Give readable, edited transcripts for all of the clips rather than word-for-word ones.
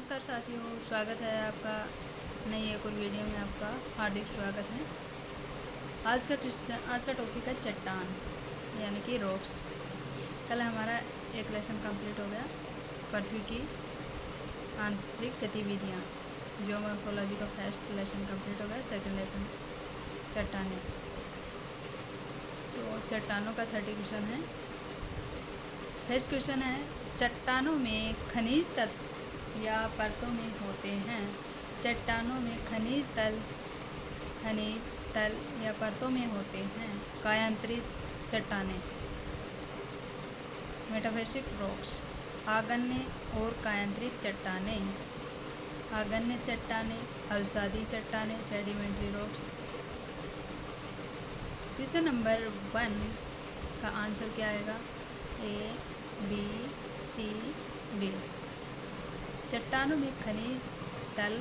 नमस्कार साथियों, स्वागत है आपका नई एक और वीडियो में। आपका हार्दिक स्वागत है। आज का टॉपिक है चट्टान यानी कि रॉक्स। कल हमारा एक लेसन कंप्लीट हो गया, पृथ्वी की आंतरिक गतिविधियाँ। ज्योमॉर्फोलॉजी का फर्स्ट लेसन कंप्लीट हो गया। सेकंड लेसन चट्टानें। तो चट्टानों का 30 क्वेश्चन है। फर्स्ट क्वेश्चन है, चट्टानों में खनिज तत्व या परतों में होते हैं। चट्टानों में खनिज तल या परतों में होते हैं। कायांतरित चट्टानें, मेटाफिजिक रॉक्स। आगन्य और कायांतरित चट्टानें, आगन्य चट्टानें, अवसादी चट्टानें, सेडिमेंट्री रॉक्स। क्वेश्चन नंबर 1 का आंसर क्या आएगा? A, B, C, D। चट्टानों में खनिज तल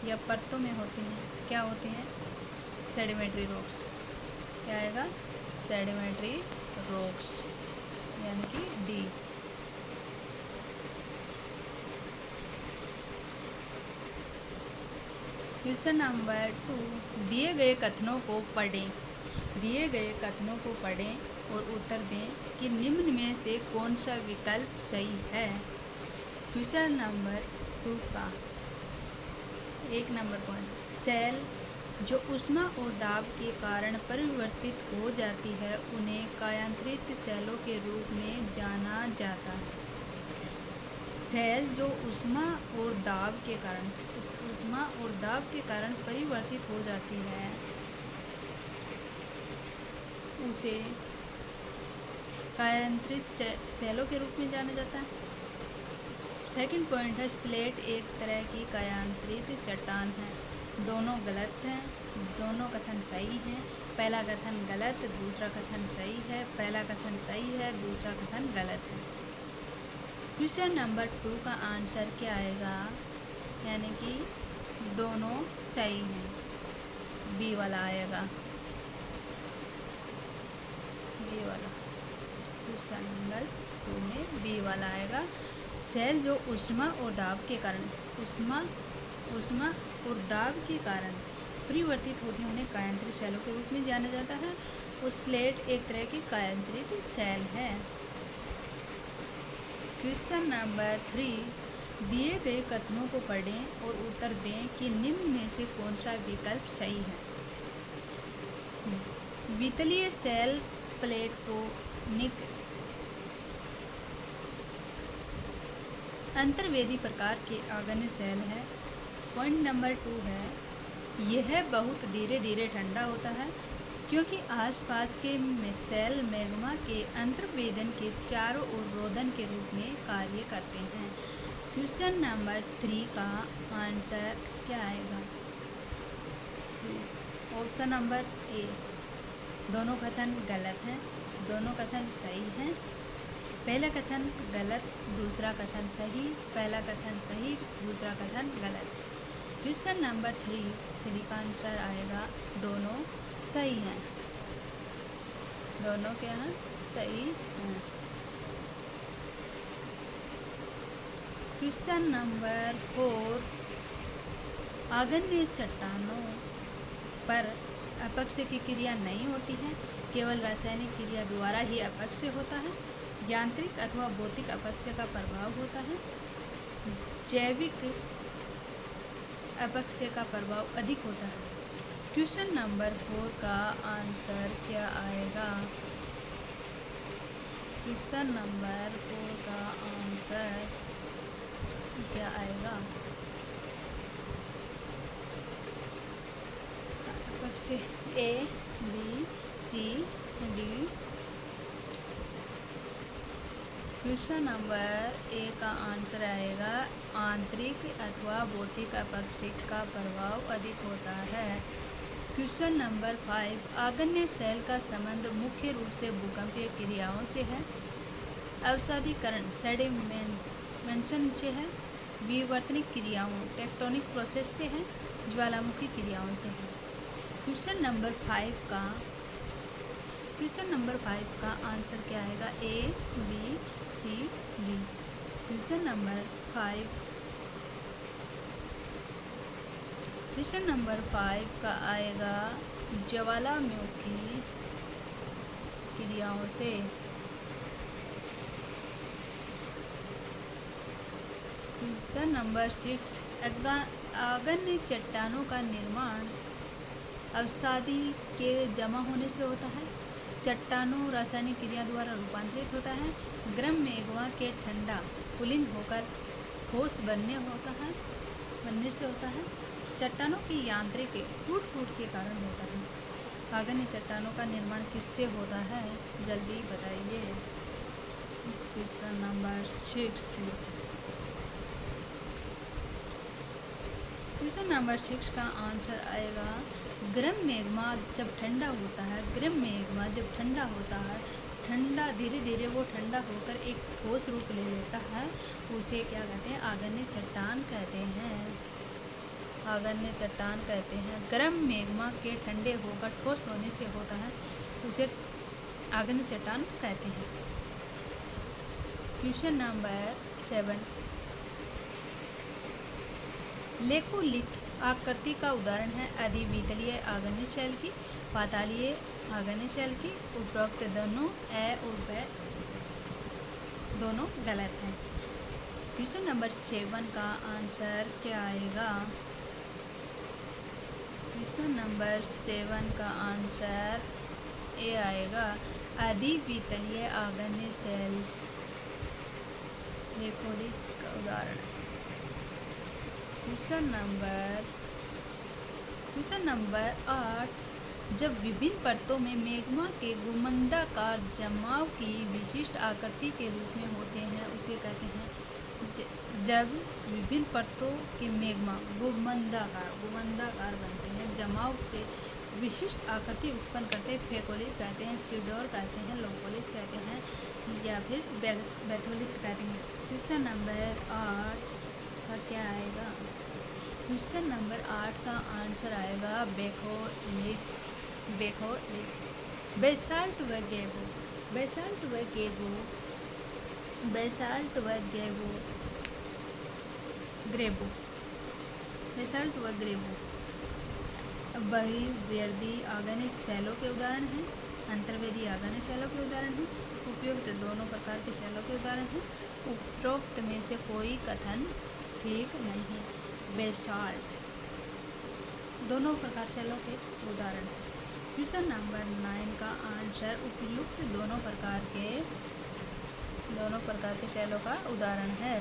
या परतों में होते हैं। क्या होते हैं? Sedimentary rocks. क्या आएगा? सेडिमेंट्री रॉक्स यानी कि डी। क्वेश्चन नंबर 2, दिए गए कथनों को पढ़ें। दिए गए कथनों को पढ़ें और उत्तर दें कि निम्न में से कौन सा विकल्प सही है। क्वेश्चन नंबर 2 का 1 नंबर पॉइंट, सेल जो ऊष्मा और दाब के कारण परिवर्तित हो जाती है उन्हें कायांतरित सेलों के रूप में जाना जाता है। सेल जो ऊष्मा और दाब के कारण परिवर्तित हो जाती है उसे कायांतरित सेलों के रूप में जाना जाता है। सेकंड पॉइंट है, स्लेट एक तरह की कायांतरित चट्टान है। दोनों गलत हैं, दोनों कथन सही हैं। पहला कथन गलत, दूसरा कथन सही है। पहला कथन सही है, दूसरा कथन गलत है। क्वेश्चन नंबर 2 का आंसर क्या आएगा? यानी कि दोनों सही हैं, बी वाला आएगा, बी वाला। क्वेश्चन नंबर 2 में बी वाला आएगा। सेल जो ऊष्मा और दाब के कारण परिवर्तित होती है उन्हें कायांतरित सेलों के रूप में जाना जाता है और स्लेट एक तरह की कायांतरित सेल है। क्वेश्चन नंबर 3, दिए गए कथनों को पढ़ें और उत्तर दें कि निम्न में से कौन सा विकल्प सही है। वितलीय सेल प्लेटोनिक अंतर्वेदी प्रकार के आगन्य सेल है। पॉइंट नंबर 2 है, यह बहुत धीरे धीरे ठंडा होता है क्योंकि आसपास के सेल मैग्मा के अंतर्वेदन के चारों ओर रोदन के रूप में कार्य करते हैं। क्वेश्चन नंबर 3 का आंसर क्या आएगा? Option number A. दोनों कथन गलत हैं, दोनों कथन सही हैं। पहला कथन गलत, दूसरा कथन सही। पहला कथन सही, दूसरा कथन गलत। क्वेश्चन नंबर 3 का आंसर आएगा दोनों सही हैं, दोनों क्या हैं? सही हैं। क्वेश्चन नंबर 4, आगन्य चट्टानों पर अपक्षय की क्रिया नहीं होती है, केवल रासायनिक क्रिया द्वारा ही अपक्षय होता है। यांत्रिक अथवा भौतिक अपक्षय का प्रभाव होता है। जैविक अपक्षय का प्रभाव अधिक होता है। क्वेश्चन नंबर 4 का आंसर क्या आएगा? क्वेश्चन नंबर 4 का आंसर क्या आएगा? अपक्षय ए, B, C, D. Question number 1 का आंसर आएगा आंतरिक अथवा भौतिक अपक्षय का प्रभाव अधिक होता है। क्वेश्चन नंबर 5, आगन्य सेल का संबंध मुख्य रूप से भूकंपीय क्रियाओं से है। अवसादीकरण सेडिमेंटेशन से है। विवर्तनिक क्रियाओं टेक्टोनिक प्रोसेस से है। ज्वालामुखी क्रियाओं से है। क्वेश्चन नंबर 5 का आंसर क्या आएगा? A, B, C, D. Question number 5 question number 5 का आएगा ज्वालामुखी क्रियाओं से। क्वेश्चन नंबर 6 आग्नेय चट्टानों का निर्माण अवसादी के जमा होने से होता है। चट्टानों रासायनिक क्रिया द्वारा रूपांतरित होता है। गर्म मेघवा के ठंडा कूलिंग होकर ठोस बनने से होता है। चट्टानों की यांत्रिक टूट के कारण होता है। आग्नेय चट्टानों का निर्माण किससे होता है, जल्दी बताइए। Question number 6। क्वेश्चन नंबर 6 का आंसर आएगा गर्म मेघमा जब ठंडा होता है। गर्म मेघमा जब ठंडा होता है, ठंडा धीरे धीरे वो ठंडा होकर एक ठोस रूप ले लेता है, उसे क्या कहते हैं, आग्नेय चट्टान कहते हैं। आग्नेय चट्टान कहते हैं। गर्म मेघमा के ठंडे होकर ठोस होने से होता है, उसे आग्नेय चट्टान कहते हैं। क्वेश्चन नंबर 7 लेकोलिथ आकृति का उदाहरण है अधिवितलीय आग्नेय शैल की, पातालीय आग्नेय शैल की। उपरोक्त दोनों ए और ब दोनों गलत हैं। क्वेश्चन नंबर 7 का आंसर क्या आएगा। क्वेश्चन नंबर 7 का आंसर ए आएगा अधिवितलीय आग्नेय शैल लेकोलिथ का उदाहरण। क्वेश्चन नंबर 8 जब विभिन्न परतों में मैग्मा के गुमंदाकार जमाव की विशिष्ट आकृति के रूप में होते हैं, उसे कहते हैं। जब विभिन्न परतों के मैग्मा गुमंदाकार बनते हैं, जमाव से विशिष्ट आकृति उत्पन्न करते हैं, फेकोलिथ कहते हैं, सीडोर कहते हैं, लोकोलिथ कहते हैं, या फिर बैथोलिथ कहते हैं। क्वेश्चन नंबर 8 का क्या आएगा। क्वेश्चन नंबर 8 का आंसर आएगा बेथोलिथ। बेसाल्ट व गेबो। बेसाल्ट व गेबो बहिर्वेदी आग्नेय शैलों के उदाहरण हैं। अंतर्वेदी आग्नेय शैलों के उदाहरण हैं। उपयुक्त दोनों प्रकार के शैलों के उदाहरण हैं। उपरोक्त में से कोई कथन ठीक नहीं। बेसाल्ट दोनों प्रकार शैलों के उदाहरण हैं। क्वेश्चन नंबर 9 का आंसर उपयुक्त दोनों प्रकार के शैलों का उदाहरण है।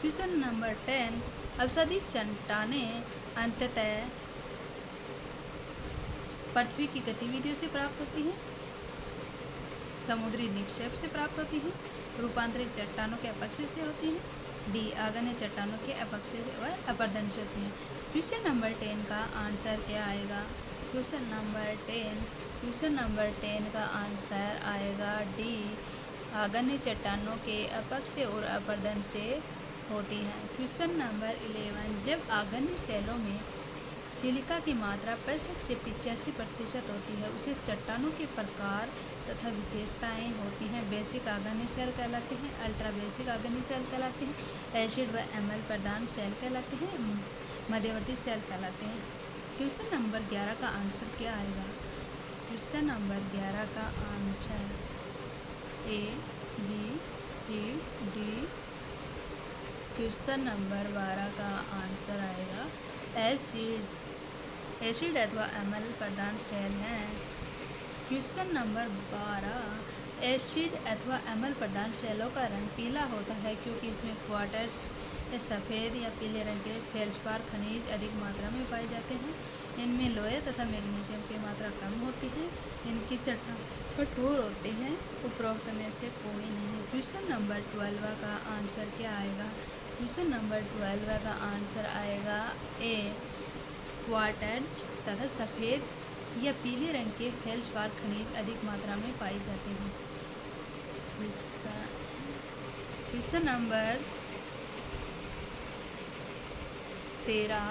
क्वेश्चन नंबर 10 अवसादी चट्टानें अंततः पृथ्वी की गतिविधियों से प्राप्त होती हैं, समुद्री निक्षेप से प्राप्त होती हैं, रूपांतरित चट्टानों के अपक्षय से होती हैं, डी आग्नेय चट्टानों के अपक्षय व अपरदन से होती हैं। क्वेश्चन नंबर 10 का आंसर क्या आएगा। क्वेश्चन नंबर 10 का आंसर आएगा डी आग्नेय चट्टानों के अपक्षय और अपरदन से होती हैं। क्वेश्चन नंबर 11 जब आग्नेय शैलों में सिलिका की मात्रा 65 से 85% होती है, उसे चट्टानों के प्रकार तथा विशेषताएं होती हैं। बेसिक आग्नेय शैल कहलाते हैं, अल्ट्रा बेसिक आग्नेय शैल कहलाते हैं, एसिड व एमएल प्रधान शैल कहलाते हैं, मध्यवर्ती शैल कहलाते हैं। क्वेश्चन नंबर 11 का आंसर क्या आएगा। क्वेश्चन नंबर 11 का answer A B C D. Question number 12 का आंसर आएगा एसिड अथवा एमएल प्रधान शैल हैं। क्वेश्चन नंबर 12 एसिड अथवा एमएल प्रधान शैलों का रंग पीला होता है क्योंकि इसमें क्वार्ट्ज सफ़ेद या पीले रंग के फेल्डस्पार खनिज अधिक मात्रा में पाए जाते हैं। इनमें लोहे तथा मैग्नीशियम की मात्रा कम होती है। इनकी चट्टान कठोर होते हैं। उपरोक्त में से कोई नहीं। क्वेश्चन नंबर 12 का आंसर क्या आएगा। क्वेश्चन नंबर 12 का आंसर आएगा ए क्वार्ट्ज तथा सफ़ेद या पीले रंग के फेल्डस्पार खनिज अधिक मात्रा में पाई जाते हैं। क्वेश्चन नंबर 13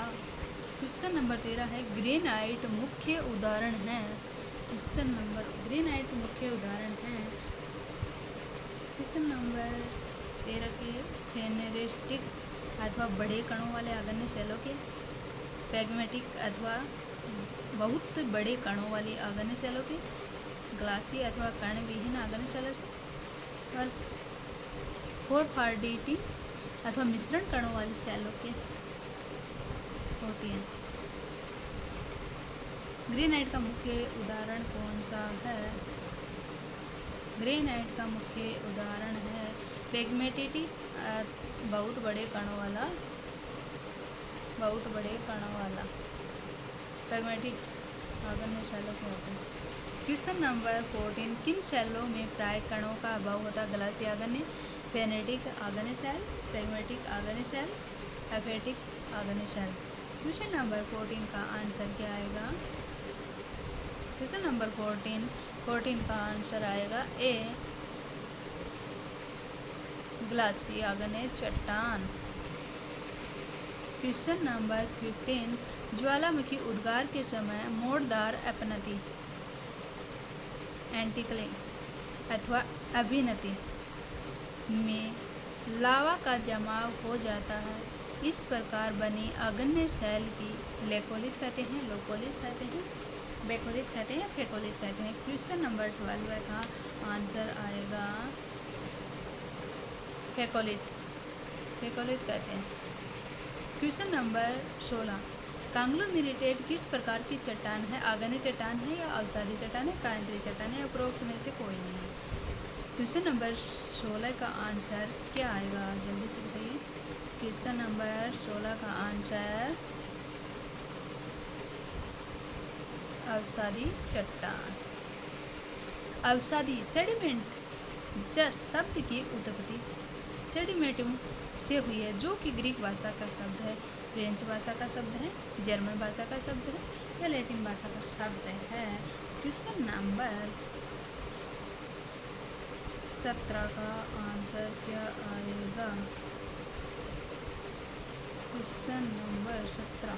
क्वेश्चन नंबर 13 है ग्रेनाइट मुख्य उदाहरण है। ग्रेनाइट मुख्य उदाहरण है। क्वेश्चन नंबर 13 के फेनेरेस्टिक अथवा बड़े कणों वाले आग्नेय सेलों के, पैगमेटिक अथवा बहुत बड़े कणों वाली आग्नेय सेलों के, ग्लासी अथवा कण विहीन आग्नेय सेलों से, और फोरफार्डिटी अथवा मिश्रण कणों वाली सेलों के होती हैं। ग्रेनाइट का मुख्य उदाहरण कौन सा है? ग्रेनाइट का मुख्य उदाहरण है पैगमेटिटी, बहुत बड़े कणों वाला पैगमेटिक आग्नेय सेलों के होते हैं। क्वेश्चन नंबर 14 किन सेलों में प्राय कणों का अभाव होता है? ग्लासी आग्नेय, फेनेटिक आग्नेय सेल, पैगमेटिक आग्नेय सेल, एफेटिक आग्नेय सेल। क्वेश्चन नंबर 14 का आंसर क्या आएगा? क्वेश्चन नंबर 14 का आंसर आएगा ए, ग्लासी आग्नेय चट्टान। क्वेश्चन नंबर 15 ज्वालामुखी उद्गार के समय मोड़दार अपनति, एंटिक्ले अथवा अभिनति में लावा का जमाव हो जाता है। इस प्रकार बनी आग्नेय सेल की लेकोलिथ कहते हैं, लोकोलिथ कहते हैं, बेकोलिथ कहते हैं, फेकोलिथ कहते हैं। क्वेश्चन नंबर 12 का आंसर आएगा फेकोलिथ कहते हैं। क्वेश्चन नंबर 16 कांग्लोमेरेटेड किस प्रकार की चट्टान है? आग्नेय चट्टान है या अवसादी चट्टान है, कायंत्री चट्टान है या उपरोक्त में से कोई नहीं है? क्वेश्चन नंबर 16 का आंसर क्या आएगा? जल्दी से बताइए। क्वेश्चन नंबर 16 का आंसर अवसादी चट्टान। अवसादी सेडिमेंट शब्द की उत्पत्ति सेडिमेंटम से हुई है, जो कि ग्रीक भाषा का शब्द है, फ्रेंच भाषा का शब्द है, जर्मन भाषा का शब्द है या लैटिन भाषा का शब्द है। क्वेश्चन नंबर 17 का आंसर क्या आएगा? क्वेश्चन नंबर 17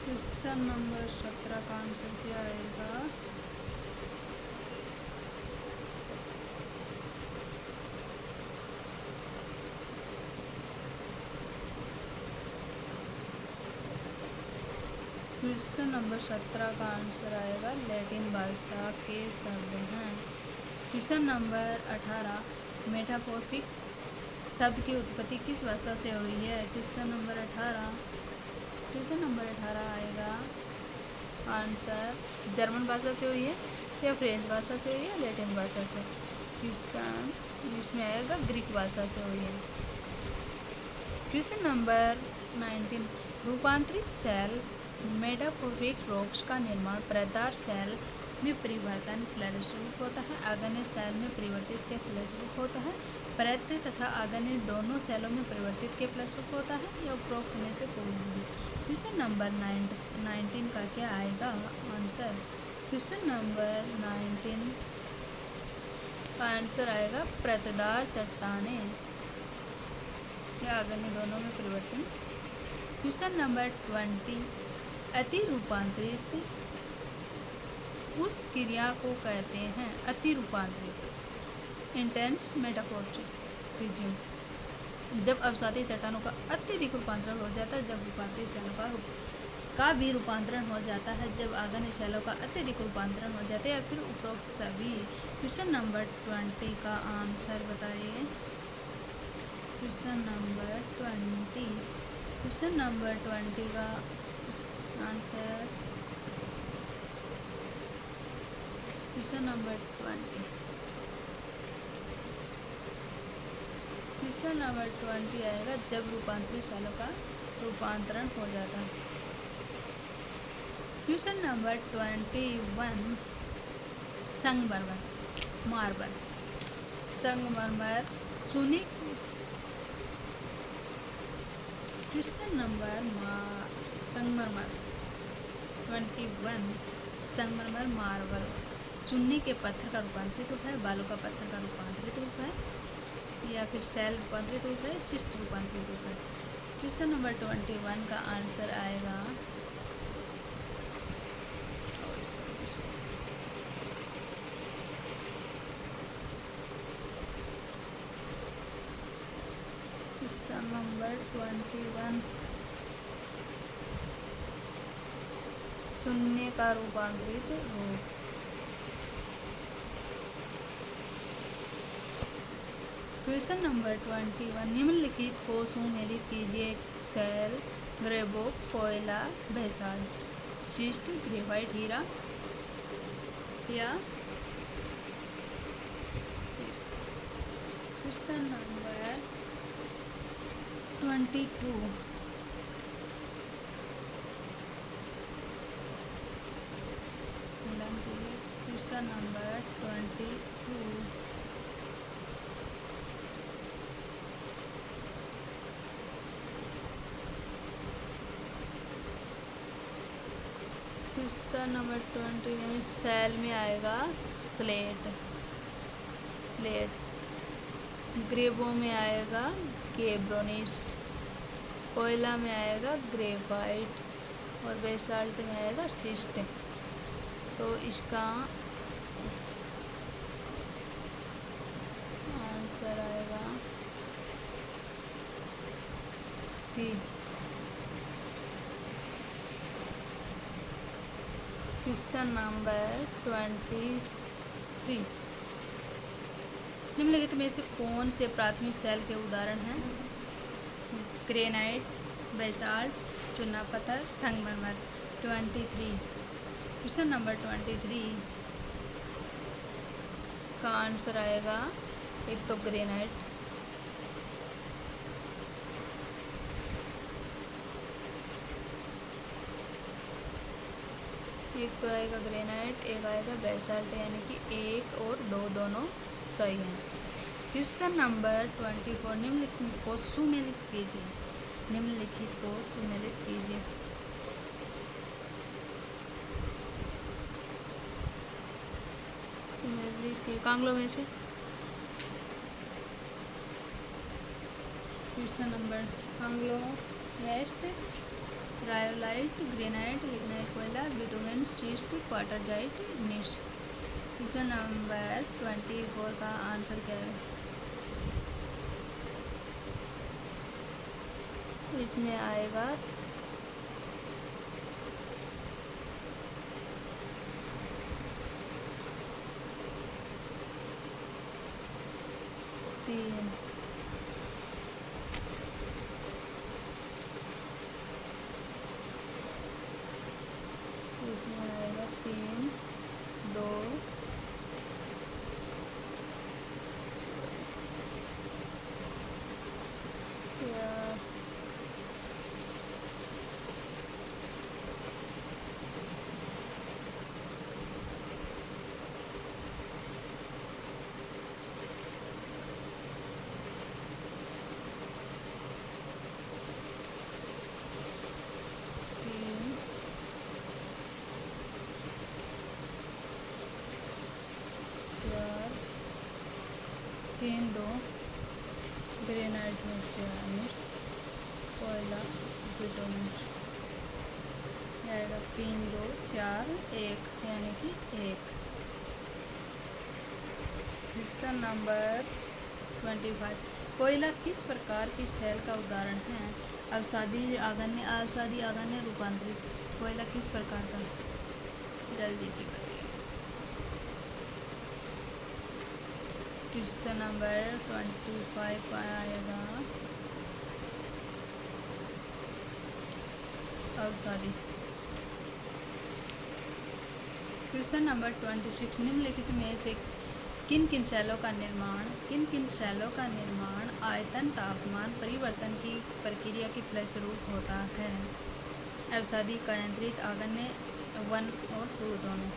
क्वेश्चन नंबर 17 का आंसर क्या आएगा? क्वेश्चन नंबर 17 का आंसर आएगा लैटिन भाषा के शब्द हैं। क्वेश्चन नंबर 18 मेटाफोरिक शब्द की उत्पत्ति किस भाषा से हुई है? क्वेश्चन नंबर 18 आएगा आंसर जर्मन भाषा से हुई है या फ्रेंच भाषा से हुई है या लैटिन भाषा से? क्वेश्चन इसमें आएगा ग्रीक भाषा से हुई है। क्वेश्चन नंबर 19 रूपांतरित सेल मेटाफोरिक रोक्स का निर्माण परतदार सेल में परिवर्तन फलस्वरूप होता है, आग्नेय सेल में परिवर्तित के फलस्वरूप होता है, परत तथा आग्नेय दोनों सेलों में परिवर्तित के फलस्वरूप होता है या उपरोक्त में से कोई नहीं। क्वेश्चन नंबर 19 का क्या आएगा आंसर? क्वेश्चन नंबर 19 का आंसर आएगा परतदार चट्टानें या आग्नेय दोनों में परिवर्तन। क्वेश्चन नंबर 20 अति रूपांतरित उस क्रिया को कहते हैं अति रूपांतरित इंटेंस मेटाफोरिज्म, जब अवसादी चट्टानों का अत्यधिक रूपांतरण हो जाता है, जब रूपांतरित सेलों का भी रूपांतरण हो जाता है, जब आग्नेय सेलों का अत्यधिक रूपांतरण हो जाता है या फिर उपरोक्त सभी। क्वेश्चन नंबर 20 का आंसर बताइए। क्वेश्चन नंबर 20 का आंसर क्वेश्चन नंबर 20 आएगा जब रूपांतरित सेलों का रूपांतरण हो जाता है। क्वेश्चन नंबर 21 संगमरमर चूने क्वेश्चन नंबर संगमरमर 21 संगमरमर मार्बल चूने के पत्थर का रूपांतरित रूप है, बालू का पत्थर का रूपांतरित रूप है, या फिर सेल रूपांतरित रूप है, शिष्ट रूपांतरित रूप है। क्वेश्चन नंबर 21 का आंसर आएगा क्वेश्चन नंबर 21 चूने का रूपांतरित रूप। क्वेश्चन नंबर 21 निम्नलिखित को सुमेलित कीजिए। सेल, ग्रेबो, कोयला, बेसाल्ट, शिस्ट, ग्रेफाइट, हीरा या question number 22 question number 22 question number 20 shale में आएगा स्लेट, ग्रेबो में आएगा गेब्रोनिस, कोयला में आएगा ग्रेफाइट और बेसाल्ट में आएगा शिस्ट। तो इसका आंसर आएगा सी। क्वेश्चन नंबर 23 निम्नलिखित में से कौन से प्राथमिक सेल के उदाहरण हैं? ग्रेनाइट, बेसाल्ट, चूना पत्थर, संगमरमर। 23 क्वेश्चन नंबर 23 का आंसर आएगा एक तो ग्रेनाइट, एक तो आएगा ग्रेनाइट, एक आएगा बेसाल्ट, यानी कि 1 और 2 दोनों सही हैं। क्वेश्चन नंबर 24 निम्नलिखित को सुमेलित कीजिए। निम्नलिखित को सुमेलित कीजिए। कांगलो में से क्वेश्चन नंबर कांगलो वेस्ट, रायोलाइट, ग्रेनाइट, लिग्नाइट, कोयला, bitumen, schist, quartzite, gneiss. Question number 24 का आंसर क्या है? इसमें आएगा तीन। इसमें आएगा 3, 2, या तीन 2 ग्रेनाइट में 4, कोयला, बिटुमेन आएगा 3, 2, 4, 1, यानी कि 1। क्वेश्चन नंबर 25 कोयला किस प्रकार की सेल का उदाहरण है? अवसादी आगन्य रूपांतरित। कोयला किस प्रकार का? जल्दी से बताइए। क्वेश्चन नंबर 25 आएगा अवसादी। क्वेश्चन नंबर 26 निम्नलिखित में से किन किन शैलों का निर्माण आयतन तापमान परिवर्तन की प्रक्रिया के फलस्वरूप होता है? अवसादी का यांत्रिक आगन्य 1 और 2 दोनों।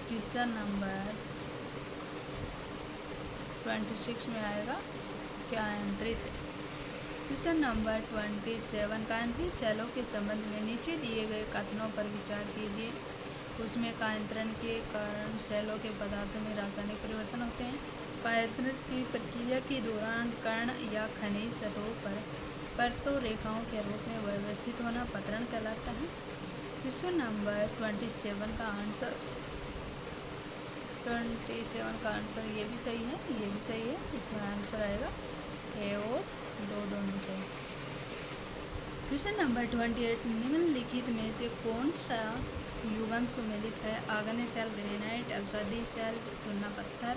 क्वेश्चन नंबर 26 में आएगा क्या यांत्रिक। क्वेश्चन नंबर 27 कांतिज सेलों के संबंध में नीचे दिए गए कथनों पर विचार कीजिए। उसमें कायांतरण के कारण सेलों के पदार्थों में रासायनिक परिवर्तन होते हैं। कायांतरण की प्रक्रिया के दौरान कण या खनिज सतहों पर परतों रेखाओं के रूप में व्यवस्थित होना पतरण कहलाता है। क्वेश्चन नंबर 27 का आंसर 27 का आंसर ये भी सही है, ये भी सही है। इसमें आंसर आएगा ए और दो दोनों सही। क्वेश्चन नंबर 28 निम्नलिखित में से कौन सा युग्म सुमेलित है? आग्नेय सेल ग्रेनाइट, अवसादी सेल चूना पत्थर,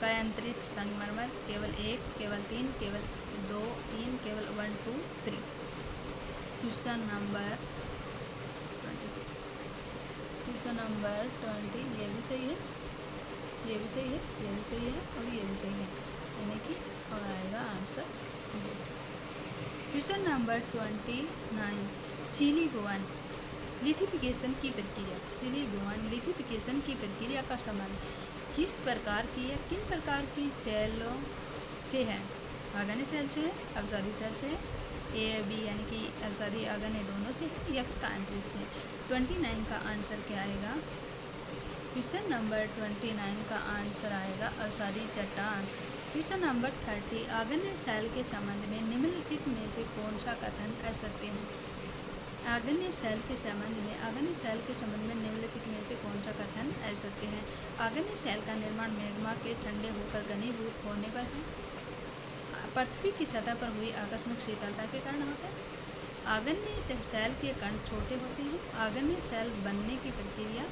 कायांतरित संगमरमर। केवल 1, केवल 3, केवल 2, 3, केवल 1, 2, 3। क्वेश्चन नंबर 20 ये भी सही है, ये भी सही है, ये भी सही है और ये भी सही है, यानी कि और आएगा answer. Question number 29 silicon lithification की प्रक्रिया। सिलिकॉन लिथिफिकेशन की प्रक्रिया का संबंध किस प्रकार की या किन प्रकार की सेलों से है? आग्नेय सेल से है, अवसादी सेल से है, ए बी यानी कि अवसादी आग्नेय दोनों से है या फिर कायांतरित से। 29 का आंसर क्या आएगा? क्वेश्चन नंबर 29 का आंसर आएगा अवसादी चट्टान। क्वेश्चन नंबर 30 आग्नेय सेल के संबंध में निम्नलिखित में से कौन सा कथन असत्य है? आग्नेय सेल के संबंध में निम्नलिखित में से कौन सा कथन असत्य है? आग्नेय सेल का निर्माण मैग्मा के ठंडे होकर घनीभूत होने पर है। पृथ्वी की सतह पर हुई आकस्मिक शीतलता के कारण होता है। आग्नेय सेल के कण छोटे होते हैं। आग्नेय सेल बनने की प्रक्रिया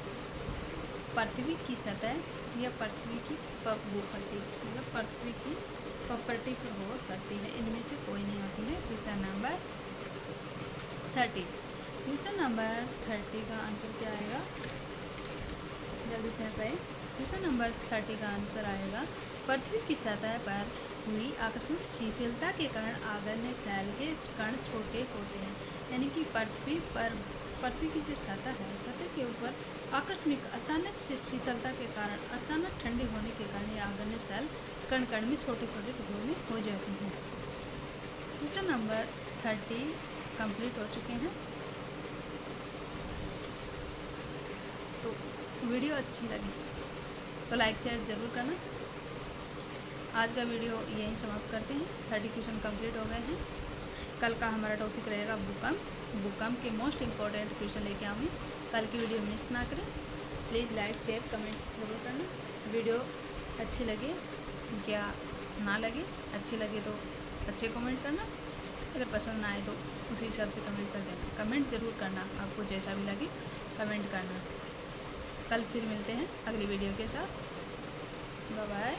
पृथ्वी की सतह या पृथ्वी की भूप्रकृति मतलब पृथ्वी की प्रॉपर्टी पर हो सकती है, इनमें से कोई नहीं होती है। क्वेश्चन नंबर 30 क्वेश्चन नंबर 30 का आंसर क्या आएगा? जल्दी से बताइए। क्वेश्चन नंबर 30 का आंसर आएगा पृथ्वी की सतह पर हुई आकस्मिक शिथिलता के कारण आग्नेय सेल के कण छोटे होते हैं, यानी कि पृथ्वी की जो सतह है, सतह के ऊपर आकस्मिक अचानक से शीतलता के कारण, अचानक ठंडे होने के कारण ये आग्नेय सेल कण कण में छोटे छोटे टुकड़ों में हो जाती हैं। क्वेश्चन नंबर 30 कंप्लीट हो चुके हैं। तो वीडियो अच्छी लगी तो लाइक शेयर ज़रूर करना। आज का वीडियो यहीं समाप्त करते हैं। 30 क्वेश्चन कंप्लीट हो गए हैं। कल का हमारा टॉपिक रहेगा भूकंप। भूकंप के मोस्ट इम्पॉर्टेंट क्वेश्चन लेके आऊँगी। कल की वीडियो मिस ना करें। प्लीज़ लाइक शेयर कमेंट ज़रूर करना। वीडियो अच्छी लगे या ना लगे, अच्छी लगे तो अच्छे कमेंट करना, अगर पसंद ना आए तो उसी हिसाब से कमेंट कर देना। कमेंट ज़रूर करना, आपको जैसा भी लगे कमेंट करना। कल फिर मिलते हैं अगली वीडियो के साथ। Bye bye.